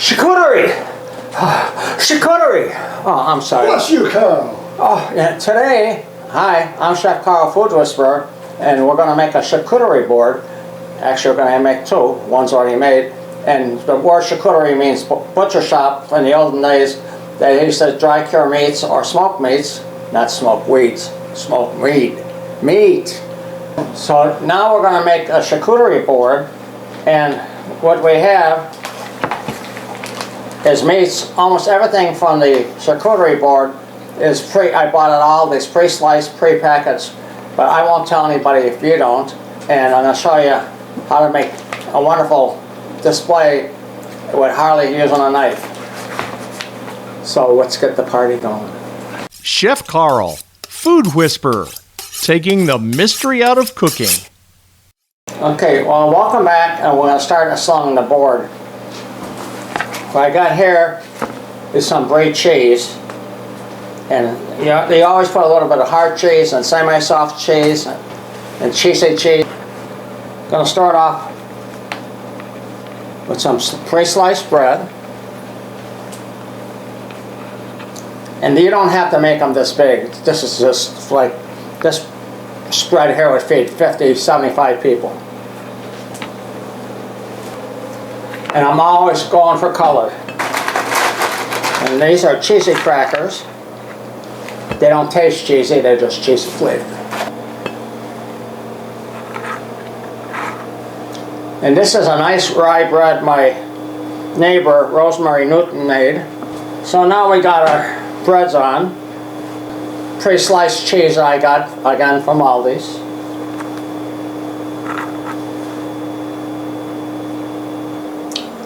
Charcuterie! Charcuterie! Oh, I'm sorry. Bless you, Carl. Oh, yeah, today, hi, I'm Chef Carl, Food Whisperer, and we're going to make a charcuterie board. Actually, we're going to make two. One's already made. And the word charcuterie means butcher shop. In the olden days, they used to dry cure meats or smoked meats, not smoked weeds, smoked meat. So now we're going to make a charcuterie board, and what we have is meats. Almost everything from the charcuterie board is I bought it all, these pre-sliced, pre-packaged, but I won't tell anybody if you don't, and I'm going to show you how to make a wonderful display with hardly using a knife. So let's get the party going. Chef Carl, Food Whisperer, taking the mystery out of cooking. Okay, well, welcome back, and we're going to start assembling the board. What I got here is some brie cheese, and you know, they always put a little bit of hard cheese and semi-soft cheese and cheesy cheese. Going to start off with some pre-sliced bread, and you don't have to make them this big. This is just like, this spread here would feed 50, 75 people. And I'm always going for color. And these are cheesy crackers. They don't taste cheesy, they're just cheesy flavored. And this is a nice rye bread my neighbor Rosemary Newton made. So now we got our breads on. Pre-sliced cheese I got again from Aldie's.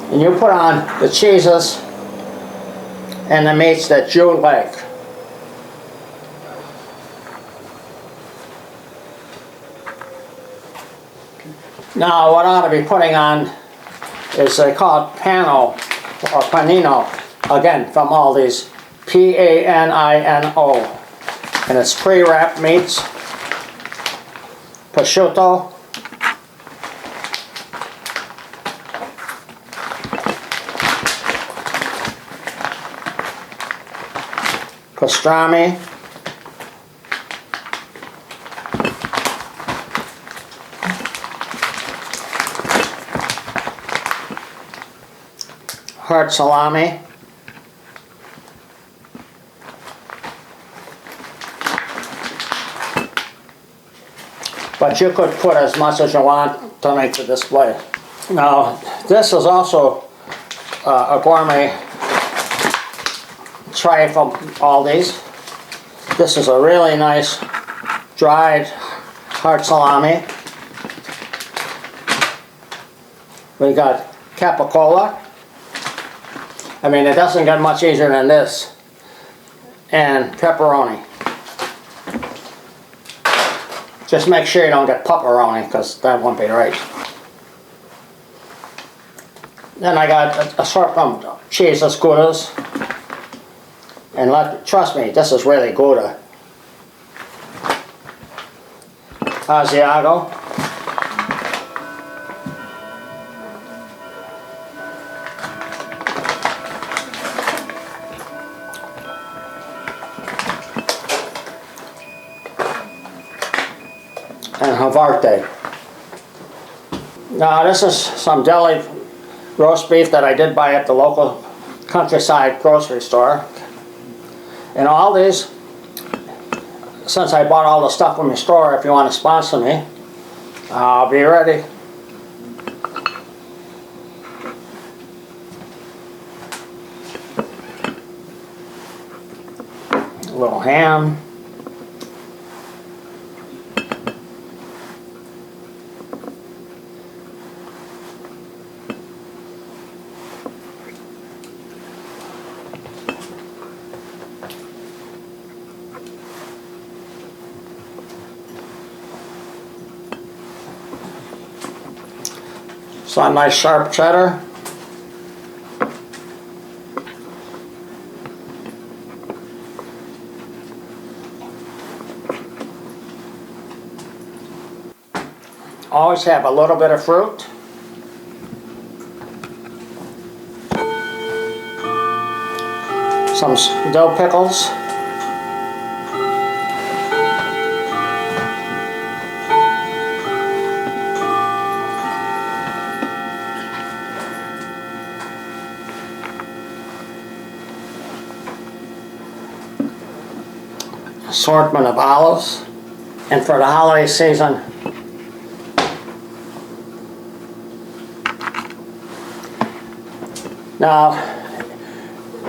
And you put on the cheeses and the meats that you like. Now what I ought to be putting on is, they call it pano or panino, again from Aldi's, P-A-N-I-N-O. And it's pre-wrapped meats, prosciutto, pastrami, hard salami, but you could put as much as you want to make the display. Now, this is also a gourmet tray from Aldi's. This is a really nice dried hard salami. We got capicola. I mean, it doesn't get much easier than this. And pepperoni. Just make sure you don't get pepperoni, because that won't be right. Then I got assorted cheeses, Goudas. And trust me, this is really Gouda. Asiago. And Havarti. Now this is some deli roast beef that I did buy at the local countryside grocery store. And all these, since I bought all the stuff from your store, if you want to sponsor me, I'll be ready. A little ham. Some nice sharp cheddar. Always have a little bit of fruit. some dill pickles. Assortment of olives. And for the holiday season, now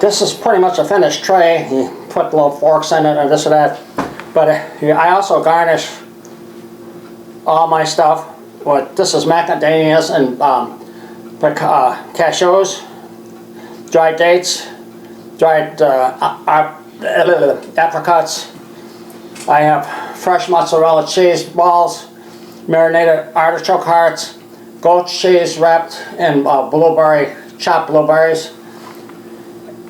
this is pretty much a finished tray. You put little forks in it and this and that, but I also garnish all my stuff with, this is macadamias and cashews, dried dates, dried apricots. I have fresh mozzarella cheese balls, marinated artichoke hearts, goat cheese wrapped in blueberry, chopped blueberries.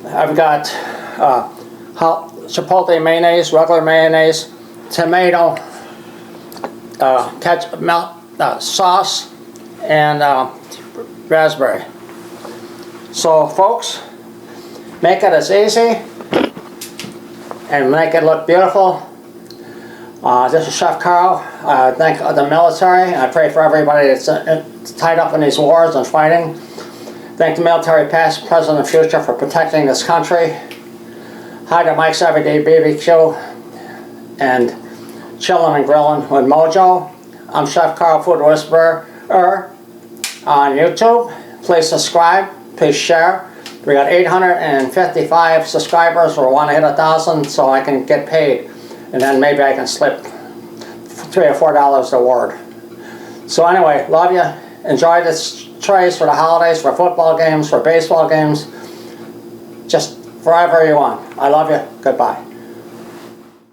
I've got chipotle mayonnaise, regular mayonnaise, tomato, ketchup, sauce, and raspberry. So folks, make it as easy and make it look beautiful. This is Chef Carl. I thank the military. I pray for everybody that's tied up in these wars and fighting. Thank the military past, present, and future for protecting this country. Hi to Mike's Everyday BBQ and Chillin' and Grillin' with Mojo. I'm Chef Carl, Food Whisperer on YouTube. Please subscribe. Please share. We got 855 subscribers. We want to hit 1,000 so I can get paid. And then maybe I can slip $3 or $4 a word. So anyway, love you. Enjoy this trays for the holidays, for football games, for baseball games. Just wherever you want. I love you. Goodbye.